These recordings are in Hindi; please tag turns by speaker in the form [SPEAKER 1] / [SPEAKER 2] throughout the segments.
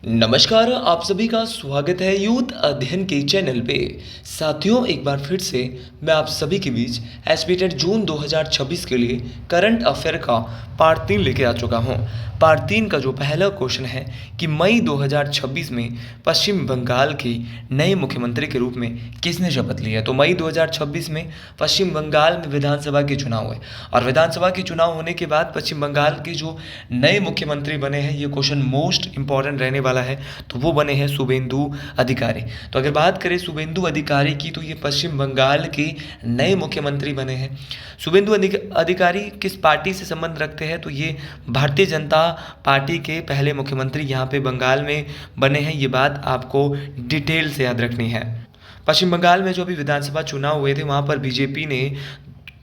[SPEAKER 1] नमस्कार, आप सभी का स्वागत है यूथ अध्ययन के चैनल पे। साथियों, एक बार फिर से मैं आप सभी के बीच एसपीटेट जून 2026 के लिए करंट अफेयर का पार्ट 3 लेके आ चुका हूँ। पार्ट 3 का जो पहला क्वेश्चन है कि मई 2026 में पश्चिम बंगाल के नए मुख्यमंत्री के रूप में किसने शपथ ली है। तो मई 2026 में पश्चिम बंगाल में विधानसभा के चुनाव हुए और विधानसभा के चुनाव होने के बाद पश्चिम बंगाल के जो नए मुख्यमंत्री बने हैं, ये क्वेश्चन मोस्ट इंपॉर्टेंट रहने वाला है। तो वो बने हैं शुभेंदु अधिकारी। तो अगर बात करें शुभेंदु अधिकारी की, तो ये पश्चिम बंगाल के नए मुख्यमंत्री बने हैं। शुभेंदु अधिकारी किस पार्टी से संबंध रखते हैं, तो ये भारतीय जनता पार्टी के पहले मुख्यमंत्री यहाँ पे बंगाल में बने हैं। ये बात आपको डिटेल से याद रखनी है। पश्चिम बंगाल में जो अभी विधानसभा चुनाव हुए थे, वहाँ पर बीजेपी ने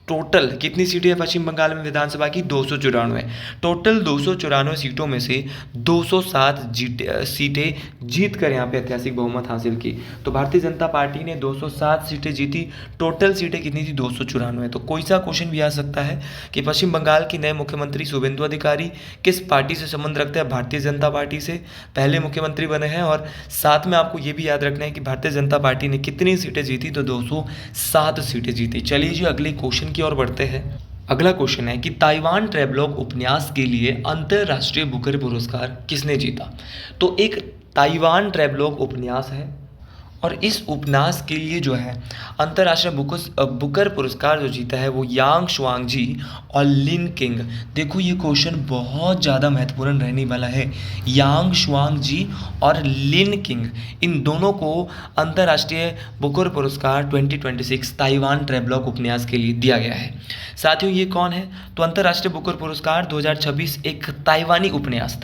[SPEAKER 1] टोटल कितनी सीटें हैं पश्चिम बंगाल में विधानसभा की? 294। टोटल 294 सीटों में से 207 सीटें जीत कर यहाँ पे ऐतिहासिक बहुमत हासिल की। तो भारतीय जनता पार्टी ने 207 सीटें जीती। टोटल सीटें कितनी थी? 294। तो कोई सा क्वेश्चन भी आ सकता है कि पश्चिम बंगाल के नए मुख्यमंत्री शुभेंदु अधिकारी किस पार्टी से संबंध रखते हैं? भारतीय जनता पार्टी से पहले मुख्यमंत्री बने हैं। और साथ में आपको ये भी याद रखना है कि भारतीय जनता पार्टी ने कितनी सीटें जीती? तो 207 सीटें जीती। चलिए जी, अगले क्वेश्चन की ओर बढ़ते हैं। अगला क्वेश्चन है कि ताइवान ट्रैवलॉग उपन्यास के लिए अंतरराष्ट्रीय बुकर पुरस्कार किसने जीता? तो एक ताइवान ट्रैवलॉग उपन्यास है और इस उपन्यास के लिए जो है अंतर्राष्ट्रीय बुकर पुरस्कार जो जीता है वो यांग शुआंगजी और लिन किंग। देखो, ये क्वेश्चन बहुत ज़्यादा महत्वपूर्ण रहने वाला है। यांग शुआंगजी और लिन किंग, इन दोनों को अंतर्राष्ट्रीय बुकर पुरस्कार 2026 ताइवान ट्रैवलॉग उपन्यास के लिए दिया गया है। साथियों, ये कौन है? तो अंतर्राष्ट्रीय बुकर पुरस्कार 2026 एक ताइवानी उपन्यास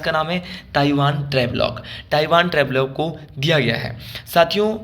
[SPEAKER 1] का नाम है ताइवान ट्रैवलॉग को दिया गया है। साथियों,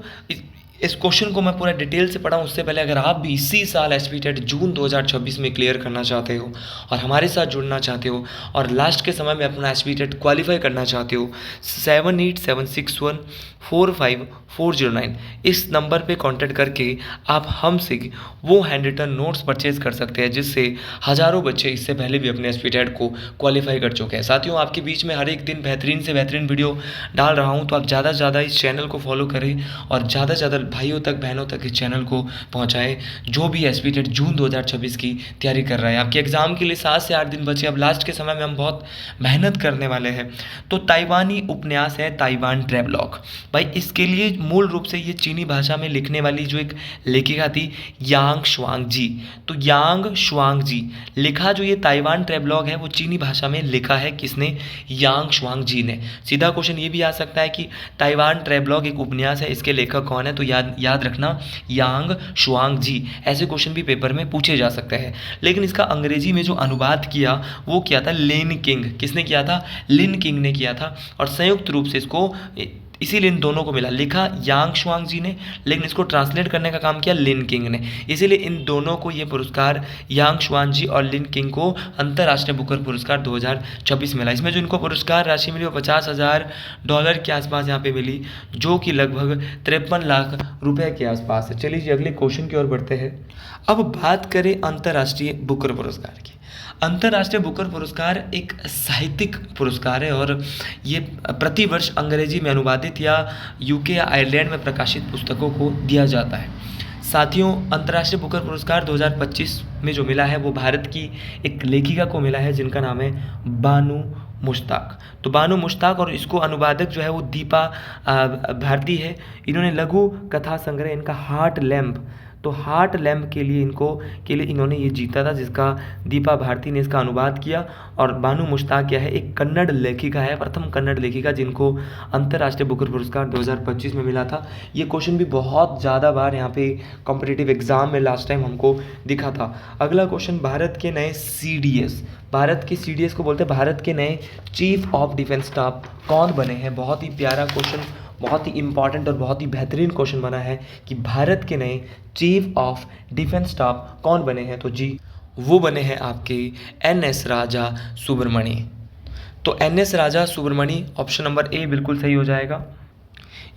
[SPEAKER 1] इस क्वेश्चन को मैं पूरा डिटेल से पढ़ा उससे पहले अगर आप भी इसी साल एसपीटेट जून 2026 में क्लियर करना चाहते हो और हमारे साथ जुड़ना चाहते हो और लास्ट के समय में अपना एसपीटेट क्वालिफाई करना चाहते हो, 7876145409 इस नंबर पे कांटेक्ट करके आप हमसे वो हैंड रिटन नोट्स परचेज कर सकते हैं, जिससे हज़ारों बच्चे इससे पहले भी अपने एसपीटेट को क्वालिफाई कर चुके हैं। साथियों, आपके बीच में हर एक दिन बेहतरीन से बेहतरीन वीडियो डाल रहा हूँ, तो आप ज़्यादा से ज़्यादा इस चैनल को फॉलो करें और ज़्यादा से ज़्यादा भाइयों तक बहनों तक इस चैनल को पहुंचाएं जो भी एसपीटेट जून 2026 की तैयारी कर रहा है। आपके एग्जाम के लिए 7 से 8 दिन बचे। अब लास्ट के समय में हम बहुत मेहनत करने वाले हैं। तो ताइवानी उपन्यास है ताइवान ट्रैवलॉग। भाई, इसके लिए मूल रूप से ये चीनी भाषा में लिखने वाली जो एक लेखिका थी यांग शुआंगजी। तो यांग शुआंगजी लिखा जो ये ताइवान ट्रैवलॉग है वो चीनी भाषा में लिखा है किसने? यांग शुआंगजी ने। सीधा क्वेश्चन ये भी आ सकता है कि ताइवान ट्रैवलॉग एक उपन्यास है, इसके लेखक कौन है? तो याद रखना यांग शुआंगजी। ऐसे क्वेश्चन भी पेपर में पूछे जा सकते हैं। लेकिन इसका अंग्रेजी में जो अनुवाद किया वो किया था लिन किंग। किसने किया था? लिन किंग ने किया था। और संयुक्त रूप से इसको इसीलिए इन दोनों को मिला, लिखा यांग शुआंगजी ने, लेकिन इसको ट्रांसलेट करने का काम किया लिन किंग ने। इसीलिए इन दोनों को ये पुरस्कार यांग शुआंगजी और लिन किंग को अंतर्राष्ट्रीय बुकर पुरस्कार 2026 मिला। इसमें जो इनको पुरस्कार राशि मिली वो $50,000 के आसपास यहाँ पे मिली, जो कि लगभग 53 लाख रुपए के आसपास है। चलिए जी, अगले क्वेश्चन की ओर बढ़ते हैं। अब बात करें अंतर्राष्ट्रीय बुकर पुरस्कार की। अंतर्राष्ट्रीय बुकर पुरस्कार एक साहित्यिक पुरस्कार है और ये प्रतिवर्ष अंग्रेजी में अनुवादित या यूके या आयरलैंड में प्रकाशित पुस्तकों को दिया जाता है। साथियों, अंतर्राष्ट्रीय बुकर पुरस्कार 2025 में जो मिला है वो भारत की एक लेखिका को मिला है जिनका नाम है बानू मुश्ताक। तो बानू मुश्ताक, और इसको अनुवादक जो है वो दीपा भारती है। इन्होंने लघु कथा संग्रह इनका हार्ट लैम्प, तो हार्ट लैम्प के लिए इन्होंने ये जीता था, जिसका दीपा भारती ने इसका अनुवाद किया। और बानू मुश्ताक क्या है? एक कन्नड़ लेखिका है, प्रथम कन्नड़ लेखिका जिनको अंतर्राष्ट्रीय बुकर पुरस्कार 2025 में मिला था। ये क्वेश्चन भी बहुत ज़्यादा बार यहाँ पे कॉम्पिटिटिव एग्जाम में लास्ट टाइम हमको दिखा था। अगला क्वेश्चन, भारत के नए CDS को बोलते हैं भारत के नए चीफ ऑफ डिफेंस स्टाफ कौन बने हैं? बहुत ही प्यारा क्वेश्चन, बहुत ही इंपॉर्टेंट और बहुत ही बेहतरीन क्वेश्चन बना है कि भारत के नए चीफ ऑफ डिफेंस स्टाफ कौन बने हैं? तो जी, वो बने हैं आपके NS राजा सुब्रमणी। तो NS Raja Subramani, option number A बिल्कुल सही हो जाएगा।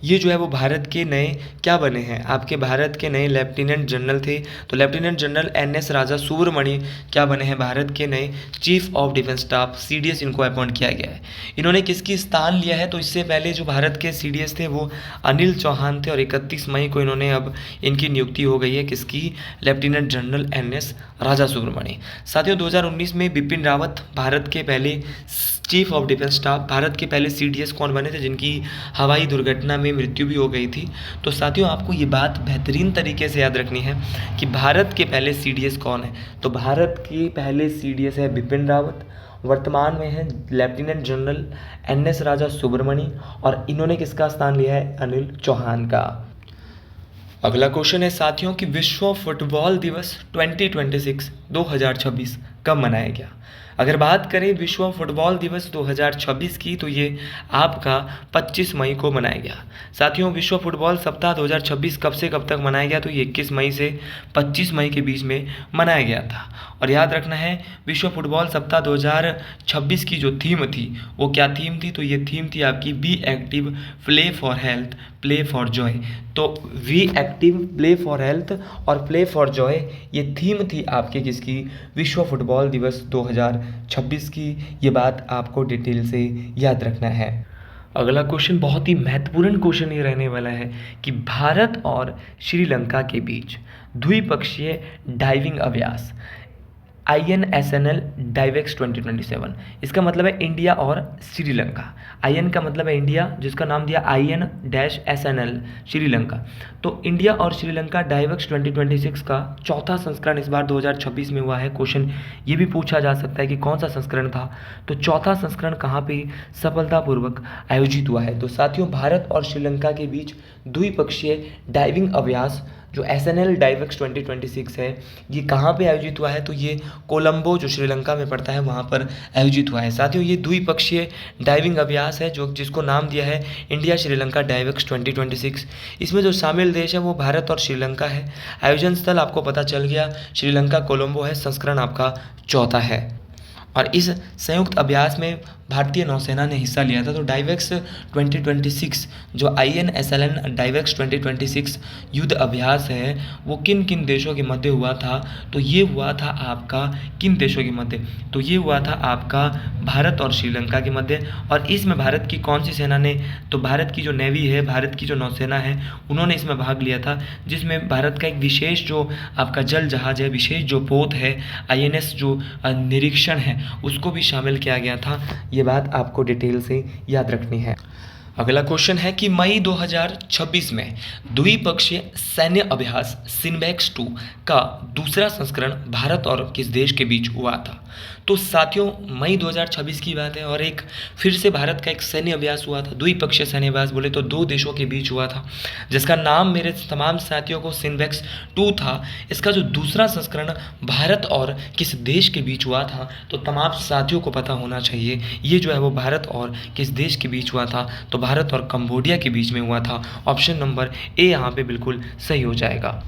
[SPEAKER 1] ये जो है वो भारत के नए क्या बने हैं, आपके भारत के नए लेफ्टिनेंट जनरल थे। तो लेफ्टिनेंट जनरल एन.एस. राजा सुब्रमणि क्या बने हैं, भारत के नए chief of defence staff, CDS इनको अपॉइंट किया गया है। इन्होंने किसकी स्थान लिया है, तो इससे पहले जो भारत के CDS थे वो अनिल चौहान थे और 31 मई को इन्होंने अब इनकी नियुक्ति हो गई है किसकी, लेफ्टिनेंट जनरल एन.एस. राजा सुब्रमणि। साथियों 2019 में बिपिन रावत भारत के पहले chief of defence staff, Bharat के पहले CDS कौन बने थे जिनकी हवाई दुर्घटना में मृत्यु भी हो गई थी। तो साथियों आपको ये बात बेहतरीन तरीके से याद रखनी है कि भारत के पहले CDS कौन है। तो भारत के पहले CDS है बिपिन रावत, वर्तमान में है लेफ्टिनेंट जनरल एन.एस. राजा सुब्रमणि और इन्होंने किसका स्थान लिया है, अनिल चौहान का। अगला क्वेश्चन है साथियों कि विश्व फुटबॉल दिवस 2026 कब मनाया गया। अगर बात करें विश्व फुटबॉल दिवस 2026 की तो ये आपका 25 मई को मनाया गया। साथियों विश्व फुटबॉल सप्ताह 2026 कब से कब तक मनाया गया, तो ये 21 मई से 25 मई के बीच में मनाया गया था। और याद रखना है विश्व फुटबॉल सप्ताह 2026 की जो थीम थी वो क्या थीम थी, तो ये थीम थी आपकी be active, play for health, play for joy. तो be active, play for health और प्ले फॉर जॉय ये थीम थी आपके किसकी, विश्व फुटबॉल दिवस 2026 की। ये बात आपको डिटेल से याद रखना है। अगला क्वेश्चन बहुत ही महत्वपूर्ण क्वेश्चन ये रहने वाला है कि भारत और श्रीलंका के बीच द्विपक्षीय डाइविंग अभ्यास INSNL डाइवेक्स 2027, इसका मतलब है इंडिया और श्रीलंका। IN का मतलब है इंडिया, जिसका नाम दिया IN-SNL श्रीलंका। तो इंडिया और श्रीलंका डाइवेक्स 2026 का चौथा संस्करण इस बार 2026 में हुआ है। क्वेश्चन ये भी पूछा जा सकता है कि कौन सा संस्करण था, तो चौथा संस्करण कहाँ पे सफलतापूर्वक आयोजित हुआ है। तो साथियों भारत और श्रीलंका के बीच द्विपक्षीय डाइविंग अभ्यास जो SNL डाइवेक्स 2026 है ये कहाँ पे आयोजित हुआ है, तो ये कोलंबो जो श्रीलंका में पड़ता है वहाँ पर आयोजित हुआ है। साथियों ये द्विपक्षीय डाइविंग अभ्यास है जो जिसको नाम दिया है इंडिया श्रीलंका डाइवेक्स 2026। इसमें जो शामिल देश है वो भारत और श्रीलंका है। आयोजन स्थल आपको पता चल गया, श्रीलंका कोलंबो है, संस्करण आपका चौथा है। और इस संयुक्त अभ्यास में भारतीय नौसेना ने हिस्सा लिया था। तो डाइवेक्स 2026 जो INSLN डाइवेक्स 2026 युद्ध अभ्यास है वो किन किन देशों के मध्य हुआ था, तो ये हुआ था आपका किन देशों के मध्य, तो ये हुआ था आपका भारत और श्रीलंका के मध्य। और इसमें भारत की कौन सी सेना ने, तो भारत की जो नेवी है, भारत की जो नौसेना है उन्होंने इसमें भाग लिया था, जिसमें भारत का एक विशेष जो आपका जल जहाज है, विशेष जो पोत है INS जो निरीक्षण है उसको भी शामिल किया गया था। ये बात आपको डिटेल से याद रखनी है। अगला क्वेश्चन है कि मई 2026 में द्विपक्षीय सैन्य अभ्यास सिनबैक्स 2 का दूसरा संस्करण भारत और किस देश के बीच हुआ था। तो साथियों मई 2026 की बात है और एक फिर से भारत का एक सैन्य अभ्यास हुआ था। द्विपक्षीय सैन्य अभ्यास बोले तो दो देशों के बीच हुआ था, जिसका नाम मेरे तमाम साथियों को सिनबैक्स 2 था। इसका जो दूसरा संस्करण भारत और किस देश के बीच हुआ था, तो तमाम साथियों को पता होना चाहिए ये जो है वो भारत और किस देश के बीच हुआ था, तो भारत और कंबोडिया के बीच में हुआ था। ऑप्शन नंबर ए यहाँ पे बिल्कुल सही हो जाएगा।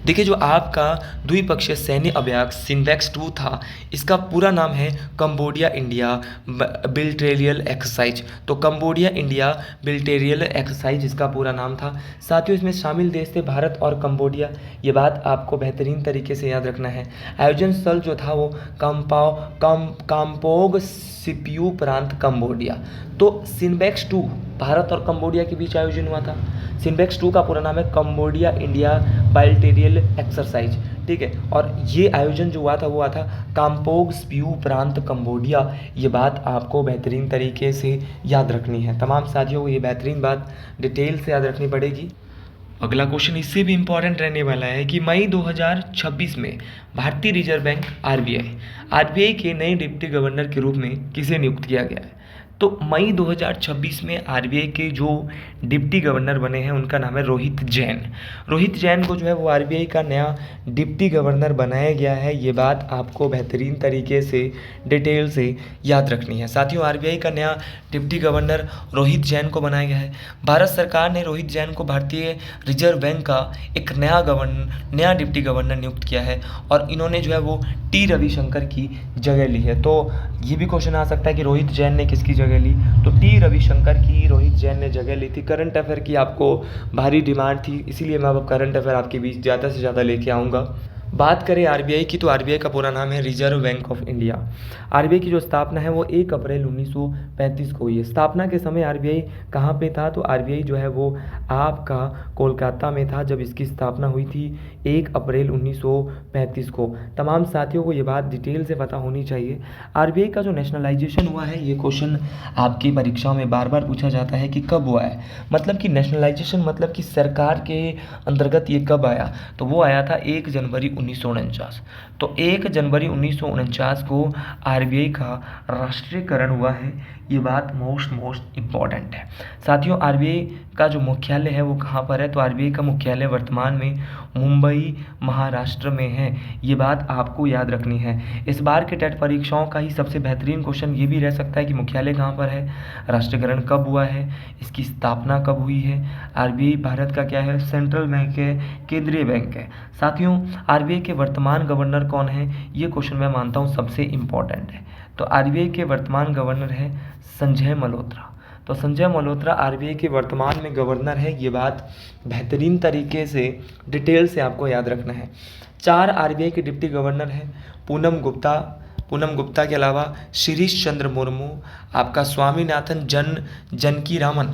[SPEAKER 1] देखिए जो आपका द्विपक्षीय सैन्य अभ्यास सिनबैक्स 2 था, इसका पूरा नाम है कंबोडिया इंडिया बिल्टेरियल एक्सरसाइज। तो कंबोडिया इंडिया बिल्टेरियल एक्सरसाइज इसका पूरा नाम था। साथियों इसमें शामिल देश थे भारत और कंबोडिया। ये बात आपको बेहतरीन तरीके से याद रखना है। आयोजन स्थल जो था वो काम्पोग सिपियू प्रांत कंबोडिया। तो सिनबैक्स 2 भारत और कंबोडिया के बीच आयोजन हुआ था। सिनबैक्स 2 का पूरा नाम है कंबोडिया इंडिया बाइलेटरल एक्सरसाइज, ठीक है। और ये आयोजन जो हुआ था वो हुआ था काम्पोग स्पियू प्रांत कंबोडिया। ये बात आपको बेहतरीन तरीके से याद रखनी है। तमाम साथियों को ये बेहतरीन बात डिटेल से याद रखनी पड़ेगी। अगला क्वेश्चन इससे भी इम्पॉर्टेंट रहने वाला है कि मई 2026 में भारतीय रिजर्व बैंक आरबीआई के नए डिप्टी गवर्नर के रूप में किसे नियुक्त किया गया है। तो मई 2026 में आरबीआई के जो डिप्टी गवर्नर बने हैं उनका नाम है रोहित जैन। रोहित जैन को जो है वो आरबीआई का नया डिप्टी गवर्नर बनाया गया है। ये बात आपको बेहतरीन तरीके से डिटेल से याद रखनी है। साथियों आरबीआई का नया डिप्टी गवर्नर रोहित जैन को बनाया गया है। भारत सरकार ने रोहित जैन को भारतीय रिजर्व बैंक का एक नया डिप्टी गवर्नर नियुक्त किया है और इन्होंने जो है वो टी रविशंकर की जगह ली है। तो ये भी क्वेश्चन आ सकता है कि रोहित जैन ने किसकी जगह जगह ली, तो टी रविशंकर की रोहित जैन ने जगह ली थी। करंट अफेयर की आपको भारी डिमांड थी, इसीलिए मैं अब करंट अफेयर आपके बीच ज़्यादा से ज़्यादा लेके आऊँगा। बात करें आरबीआई की, तो आरबीआई का पूरा नाम है reserve bank of India. RBI की जो स्थापना है वो 1 अप्रैल 1935 को हुई है। स्थापना के समय आरबीआई कहाँ पे था, तो आरबीआई जो है वो आपका कोलकाता में था जब इसकी स्थापना हुई थी 1 अप्रैल 1935 को। तमाम साथियों को ये बात डिटेल से पता होनी चाहिए। आरबीआई का जो नेशनलाइजेशन हुआ है, ये क्वेश्चन आपकी परीक्षाओं में बार बार पूछा जाता है कि कब हुआ है, मतलब कि नेशनलाइजेशन मतलब कि सरकार के अंतर्गत ये कब आया, तो वो आया था 1 जनवरी 1949। तो 1 जनवरी 1949 को आरबीआई का राष्ट्रीयकरण हुआ है। ये बात मोस्ट इम्पॉर्टेंट है। साथियों, आरबीआई का जो मुख्यालय है वो कहाँ पर है, तो आरबीआई का मुख्यालय वर्तमान में मुंबई महाराष्ट्र में है। ये बात आपको याद रखनी है। इस बार के टेट परीक्षाओं का ही सबसे बेहतरीन क्वेश्चन ये भी रह सकता है कि मुख्यालय कहाँ पर है, राष्ट्रीयकरण कब हुआ है, इसकी स्थापना कब हुई है। आरबीआई भारत का क्या है, सेंट्रल बैंक है, केंद्रीय बैंक है। साथियों, आरबीआई के वर्तमान गवर्नर कौन है, ये क्वेश्चन मैं मानता हूँ सबसे इम्पॉर्टेंट है। तो आरबीआई के वर्तमान गवर्नर है संजय मल्होत्रा। तो संजय मल्होत्रा आरबीआई के वर्तमान में गवर्नर है। ये बात बेहतरीन तरीके से डिटेल से आपको याद रखना है। 4 आरबीआई के डिप्टी गवर्नर हैं, पूनम गुप्ता के अलावा शिरीष चंद्र मुर्मू, आपका स्वामीनाथन जानकीरामन,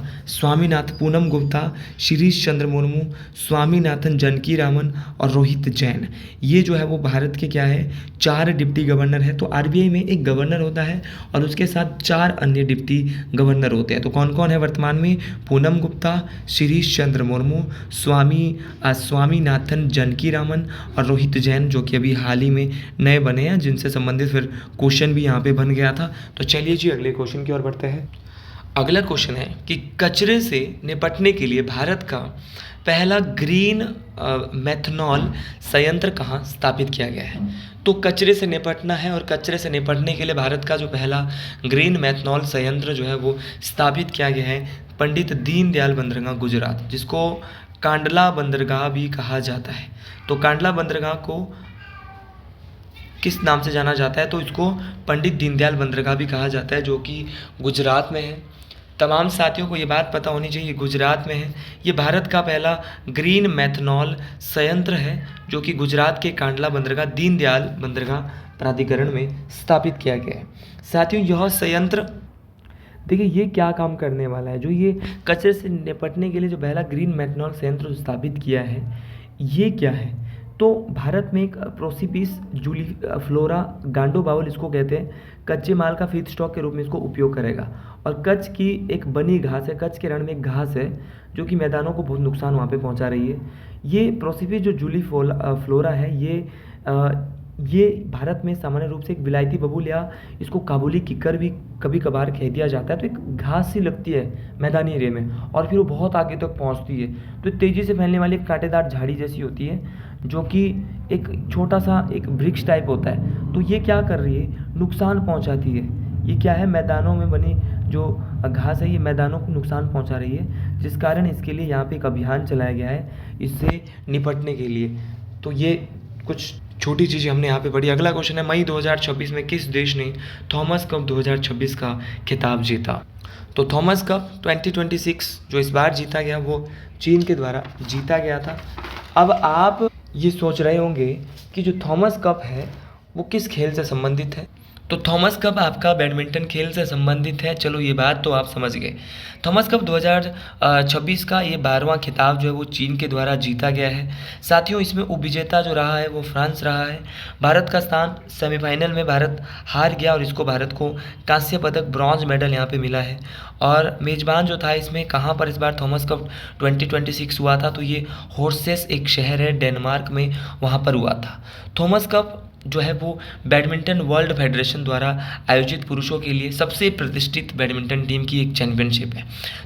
[SPEAKER 1] पूनम गुप्ता, शिरीष चंद्र मुर्मू, स्वामीनाथन जानकीरामन और रोहित जैन। ये जो है वो भारत के क्या है, 4 डिप्टी गवर्नर है। तो आरबीआई में एक गवर्नर होता है और उसके साथ 4 अन्य डिप्टी गवर्नर होते हैं। तो कौन कौन है वर्तमान में, पूनम गुप्ता, शिरीष चंद्र मुर्मू, स्वामीनाथन जानकीरामन और रोहित जैन, जो कि अभी हाल ही में नए बने हैं, जिनसे संबंधित फिर क्वेश्चन भी यहाँ पे बन गया था। तो चलिए जी अगले क्वेश्चन की ओर बढ़ते हैं। अगला क्वेश्चन है कि कचरे से निपटने के लिए भारत का पहला ग्रीन मेथनॉल संयंत्र कहाँ स्थापित किया गया है। तो कचरे से निपटना है और कचरे से निपटने के लिए भारत का जो पहला ग्रीन मेथनॉल संयंत्र जो है वो स्थापित किया गया है पंडित दीनदयाल बंदरगाह, गुजरात, जिसको कांडला बंदरगाह भी कहा जाता है। तो कांडला बंदरगाह को किस नाम से जाना जाता है, तो इसको पंडित दीनदयाल बंदरगाह भी कहा जाता है, जो कि गुजरात में है। तमाम साथियों को ये बात पता होनी चाहिए, गुजरात में है। ये भारत का पहला ग्रीन मेथनॉल संयंत्र है जो कि गुजरात के कांडला बंदरगाह, दीनदयाल बंदरगाह प्राधिकरण में स्थापित किया गया है। साथियों, यह संयंत्र देखिए ये क्या काम करने वाला है, जो ये कचरे से निपटने के लिए जो पहला ग्रीन मेथनॉल संयंत्र स्थापित किया है, ये क्या है, तो भारत में एक प्रोसिपिस जूलीफ्लोरा गांडो बाउल इसको कहते हैं, कच्चे माल का फीड स्टॉक के रूप में इसको उपयोग करेगा। और कच्छ की एक बनी घास है, कच्छ के रण में एक घास है जो कि मैदानों को बहुत नुकसान वहाँ पे पहुँचा रही है। ये प्रोसिपिस जो जूलीफ्लोरा है, ये भारत में सामान्य रूप से एक विलायती बबूल या इसको काबुली किक्कर भी कभी कभार कह दिया जाता है। तो एक घास सी लगती है मैदानी एरिया में और फिर वो बहुत आगे तक पहुंचती है। तो तेज़ी से फैलने वाली एक कांटेदार झाड़ी जैसी होती है जो कि एक छोटा सा एक वृक्ष टाइप होता है। तो ये क्या कर रही है, नुकसान पहुंचाती है। ये क्या है, मैदानों में बनी जो घास है ये मैदानों को नुकसान पहुंचा रही है, जिस कारण इसके लिए यहाँ पे एक अभियान चलाया गया है इससे निपटने के लिए। तो ये कुछ छोटी चीज़ें हमने यहाँ पे पढ़ी। अगला क्वेश्चन है, मई 2026 में किस देश ने थॉमस कप 2026 का खिताब जीता। तो थॉमस कप 2026 जो इस बार जीता गया वो चीन के द्वारा जीता गया था। अब आप ये सोच रहे होंगे कि जो थॉमस कप है वो किस खेल से संबंधित है। तो थॉमस कप आपका बैडमिंटन खेल से संबंधित है। चलो ये बात तो आप समझ गए। थॉमस कप 2026 का ये 12वां खिताब जो है वो चीन के द्वारा जीता गया है। साथियों, इसमें उपविजेता जो रहा है वो फ्रांस रहा है। भारत का स्थान सेमीफाइनल में भारत हार गया और इसको भारत को कांस्य पदक ब्रॉन्ज मेडल यहाँ पे मिला है। और मेज़बान जो था इसमें कहाँ पर इस बार थॉमस कप 2026 हुआ था, तो ये होर्सेस एक शहर है डेनमार्क में, वहाँ पर हुआ था। थॉमस कप जो है वो बैडमिंटन वर्ल्ड फेडरेशन द्वारा आयोजित पुरुषों के लिए सबसे प्रतिष्ठित बैडमिंटन टीम की एक चैंपियनशिप है।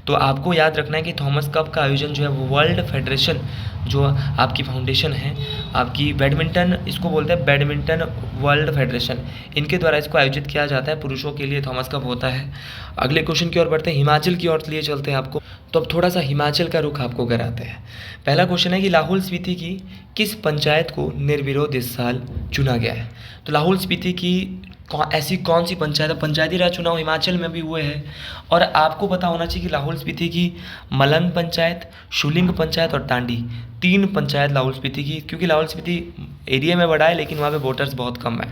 [SPEAKER 1] तो आपको याद रखना है कि थॉमस कप का आयोजन जो है वो वर्ल्ड फेडरेशन जो आपकी फाउंडेशन है आपकी बैडमिंटन, इसको बोलते हैं बैडमिंटन वर्ल्ड फेडरेशन, इनके द्वारा इसको आयोजित किया जाता है। पुरुषों के लिए थॉमस कप होता है। अगले क्वेश्चन की ओर बढ़ते हैं, हिमाचल की ओर लिए चलते हैं आपको। तो अब थोड़ा सा हिमाचल का रुख आपको कराते हैं। पहला क्वेश्चन है कि लाहौल स्पीति की किस पंचायत को निर्विरोध इस साल चुना गया है? तो लाहौल स्पीति की ऐसी कौन सी पंचायत है? पंचायती राज चुनाव हिमाचल में भी हुए हैं और आपको पता होना चाहिए कि लाहौल स्पीति की मलंग पंचायत, शुलिंग पंचायत और टांडी, 3 पंचायत लाहौल स्पीति की, क्योंकि लाहौल स्पीति एरिया में बड़ा है लेकिन वहाँ पे वोटर्स बहुत कम है,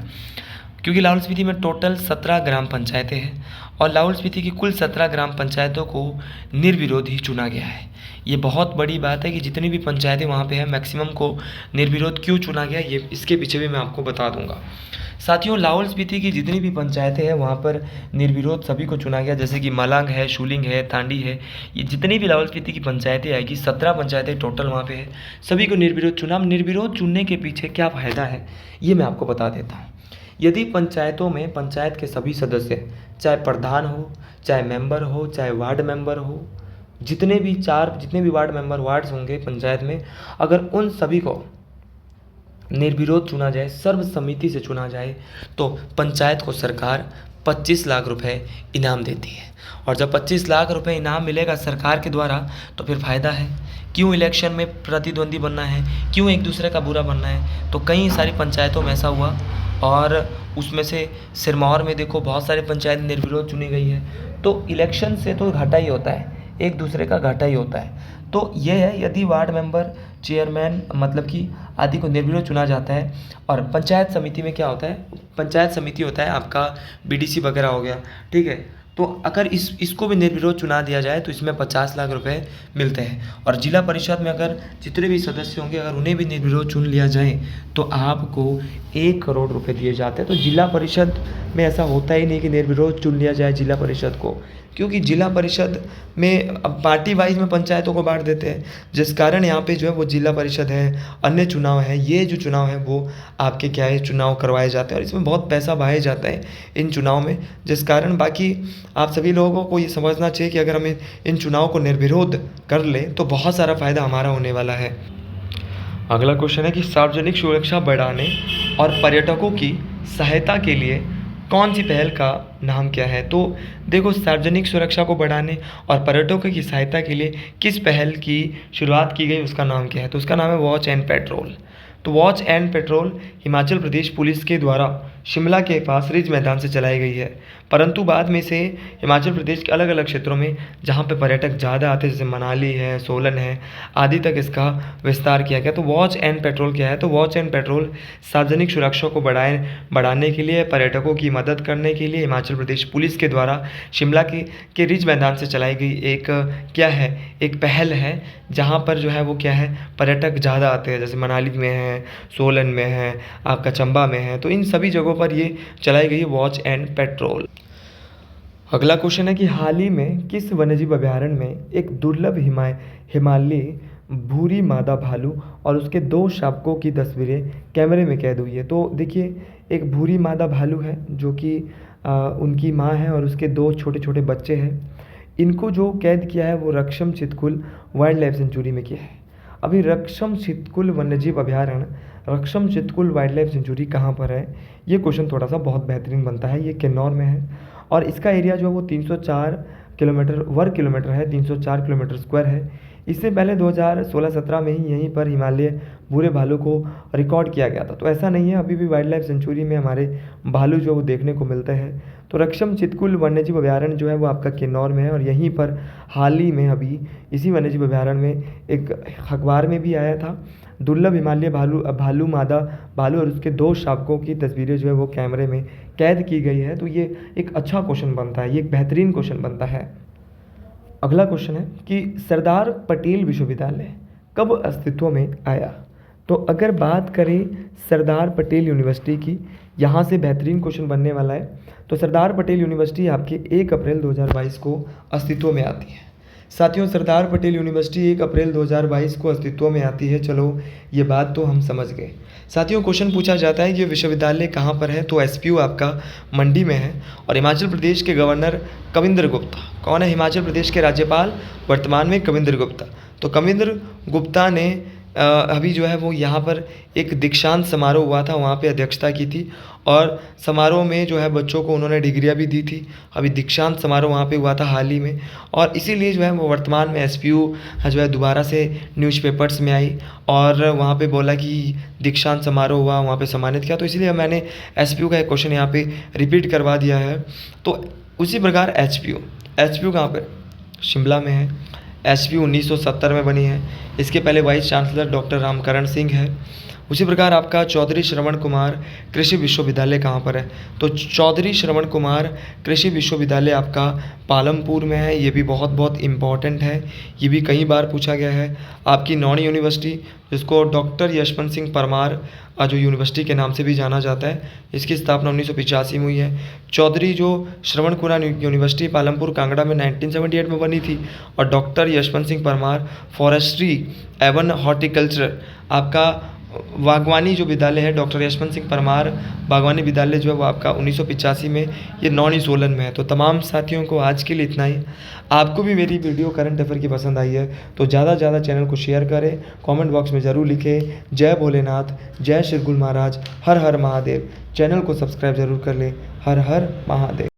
[SPEAKER 1] क्योंकि लाहौल स्पीति में टोटल 17 ग्राम पंचायतें हैं और लाहौल स्पीति की कुल 17 ग्राम पंचायतों को निर्विरोध ही चुना गया है। ये बहुत बड़ी बात है कि जितनी भी पंचायतें वहाँ पे हैं मैक्सिमम को निर्विरोध क्यों चुना गया, ये इसके पीछे भी मैं आपको बता दूंगा। साथियों, लाहौल स्पीति की जितनी भी पंचायतें हैं वहाँ पर निर्विरोध सभी को चुना गया, जैसे कि मलंग है, शुलिंग है, तांडी है, ये जितनी भी लाहौल स्पीति की पंचायतें आएगी 17 पंचायतें टोटल वहाँ पे है, सभी को निर्विरोध चुना। निर्विरोध चुनने के पीछे क्या फ़ायदा है ये मैं आपको बता देता हूँ। यदि पंचायतों में पंचायत के सभी सदस्य, चाहे प्रधान हो, चाहे मेंबर हो, चाहे वार्ड मेंबर हो, जितने भी वार्ड मेंबर वार्ड्स होंगे पंचायत में, अगर उन सभी को निर्विरोध चुना जाए, सर्वसम्मति से चुना जाए, तो पंचायत को सरकार 25 लाख रुपए इनाम देती है। और जब 25 लाख रुपए इनाम मिलेगा सरकार के द्वारा तो फिर फ़ायदा है। क्यों इलेक्शन में प्रतिद्वंदी बनना है, क्यों एक दूसरे का बुरा बनना है? तो कई सारी पंचायतों में ऐसा हुआ और उसमें से सिरमौर में देखो बहुत सारी पंचायत निर्विरोध चुनी गई है। तो इलेक्शन से तो घाटा ही होता है, एक दूसरे का घाटा ही होता है। तो ये है, यदि वार्ड मेंबर, चेयरमैन मतलब कि आदि को निर्विरोध चुना जाता है और पंचायत समिति में क्या होता है, पंचायत समिति होता है आपका बीडीसी वगैरह हो गया, ठीक है। तो अगर इसको भी निर्विरोध चुना दिया जाए तो इसमें 50 लाख रुपए मिलते हैं। और जिला परिषद में अगर जितने भी सदस्य होंगे अगर उन्हें भी निर्विरोध चुन लिया जाए तो आपको 1 करोड़ रुपए दिए जाते हैं। तो जिला परिषद में ऐसा होता ही नहीं कि निर्विरोध चुन लिया जाए जिला परिषद को, क्योंकि जिला परिषद में अब पार्टी वाइज में पंचायतों को बांट देते हैं, जिस कारण यहाँ पे जो है वो जिला परिषद है, अन्य चुनाव है, ये जो चुनाव है वो आपके क्या है चुनाव करवाए जाते हैं और इसमें बहुत पैसा बहाया जाता है इन चुनाव में, जिस कारण बाकी आप सभी लोगों को ये समझना चाहिए कि अगर हम इन चुनाव को निर्विरोध कर लें तो बहुत सारा फ़ायदा हमारा होने वाला है। अगला क्वेश्चन है कि सार्वजनिक सुरक्षा बढ़ाने और पर्यटकों की सहायता के लिए कौन सी पहल का नाम क्या है? तो देखो, सार्वजनिक सुरक्षा को बढ़ाने और पर्यटकों की सहायता के लिए किस पहल की शुरुआत की गई उसका नाम क्या है? तो उसका नाम है वॉच एंड पेट्रोल। तो watch and petrol Himachal Pradesh police के द्वारा शिमला के पास रिज मैदान से चलाई गई है, परंतु बाद में से हिमाचल प्रदेश के अलग अलग क्षेत्रों में जहां पे पर्यटक ज़्यादा आते हैं, जैसे मनाली है, सोलन है आदि तक इसका विस्तार किया गया। तो वॉच एंड पेट्रोल क्या है? तो वॉच एंड पेट्रोल सार्वजनिक सुरक्षा को बढ़ाने के लिए, पर्यटकों की मदद करने के लिए हिमाचल प्रदेश पुलिस के द्वारा शिमला के रिज मैदान से चलाई गई एक क्या है, एक पहल है, जहाँ पर जो है वो क्या है पर्यटक ज़्यादा आते हैं, जैसे मनाली में है, सोलन में है, आपका चंबा में है। तो इन सभी जगहों पर ये चलाई गई वॉच एंड पेट्रोल। अगला क्वेश्चन है कि हाल ही में किस वन्यजीव अभयारण्य में एक दुर्लभ हिमालयी भूरी मादा भालू और उसके 2 शावकों की तस्वीरें कैमरे में कैद हुई है? तो देखिए, एक भूरी मादा भालू है जो कि उनकी माँ है और उसके 2 छोटे छोटे बच्चे हैं। इनको जो कैद किया है वो Raksham Chitkul wild life sanctuary में किया है। अभी रक्षम चितकुल वन्यजीव अभयारण्य, Raksham Chitkul wild life sanctuary कहाँ पर है? ये क्वेश्चन थोड़ा सा बहुत बेहतरीन बनता है। ये किन्नौर में है और इसका एरिया जो है वो 304 वर्ग किलोमीटर है, 304 किलोमीटर स्क्वायर है। इससे पहले 2016-17 में ही यहीं पर हिमालय भूरे भालू को रिकॉर्ड किया गया था। तो ऐसा नहीं है, अभी भी वाइल्ड लाइफ सेंचुरी में हमारे भालू जो वो देखने को मिलते हैं। तो रक्षम चितकुल वन्यजीव अभयारण्य जो है वो आपका किन्नौर में है और यहीं पर हाल ही में अभी इसी वन्यजीव अभयारण्य में एक अखबार में भी आया था, दुर्लभ हिमालय भालू मादा भालू और उसके 2 शावकों की तस्वीरें जो है वो कैमरे में कैद की गई है। तो ये एक अच्छा क्वेश्चन बनता है, ये एक बेहतरीन क्वेश्चन बनता है। अगला क्वेश्चन है कि सरदार पटेल विश्वविद्यालय कब अस्तित्व में आया? तो अगर बात करें सरदार पटेल यूनिवर्सिटी की, यहाँ से बेहतरीन क्वेश्चन बनने वाला है। तो सरदार पटेल यूनिवर्सिटी आपके 1 अप्रैल 2022 को अस्तित्व में आती है। साथियों, सरदार पटेल यूनिवर्सिटी 1 अप्रैल 2022 को अस्तित्व में आती है। चलो ये बात तो हम समझ गए। साथियों, क्वेश्चन पूछा जाता है कि ये विश्वविद्यालय कहाँ पर है? तो एसपीयू आपका मंडी में है और हिमाचल प्रदेश के गवर्नर कविंद्र गुप्ता, कौन है हिमाचल प्रदेश के राज्यपाल वर्तमान में? कविंद्र गुप्ता। तो कविंद्र गुप्ता ने अभी जो है वो यहाँ पर एक दीक्षांत समारोह हुआ था, वहाँ पे अध्यक्षता की थी और समारोह में जो है बच्चों को उन्होंने डिग्रियाँ भी दी थी। अभी दीक्षांत समारोह वहाँ पे हुआ था हाल ही में, और इसीलिए जो है वो वर्तमान में एसपीयू जो है दोबारा से न्यूज़पेपर्स में आई और वहाँ पे बोला कि दीक्षांत समारोह हुआ, वहाँ पे सम्मानित किया, तो इसलिए मैंने एसपीयू का एक क्वेश्चन यहाँ पे रिपीट करवा दिया है। तो उसी प्रकार एचपीयू कहाँ पर? शिमला में है। एचपीयू 1970 में बनी है। इसके पहले vice chancellor doctor Ramkaran Singh है। उसी प्रकार आपका चौधरी श्रवण कुमार कृषि विश्वविद्यालय कहाँ पर है? तो चौधरी श्रवण कुमार कृषि विश्वविद्यालय आपका पालमपुर में है। ये भी बहुत बहुत इम्पॉर्टेंट है, ये भी कई बार पूछा गया है। आपकी नॉन यूनिवर्सिटी, जिसको डॉक्टर यशवंत सिंह परमार जो यूनिवर्सिटी के नाम से भी जाना जाता है, इसकी स्थापना 1985 में हुई है। चौधरी जो श्रवण कुमार यूनिवर्सिटी पालमपुर कांगड़ा में 1978 में बनी थी, और डॉक्टर यशवंत सिंह परमार फॉरेस्ट्री एवं हॉर्टिकल्चर आपका बागवानी जो विद्यालय है, डॉक्टर यशवंत सिंह परमार बागवानी विद्यालय जो है वो आपका 1985 में, ये नॉन सोलन में है। तो तमाम साथियों को आज के लिए इतना ही। आपको भी मेरी वीडियो करंट अफेयर की पसंद आई है तो ज़्यादा से ज़्यादा चैनल को शेयर करें, कमेंट बॉक्स में ज़रूर लिखें जय भोलेनाथ, जय श्री गुरु महाराज, हर हर महादेव। चैनल को सब्सक्राइब जरूर कर लें। हर हर महादेव।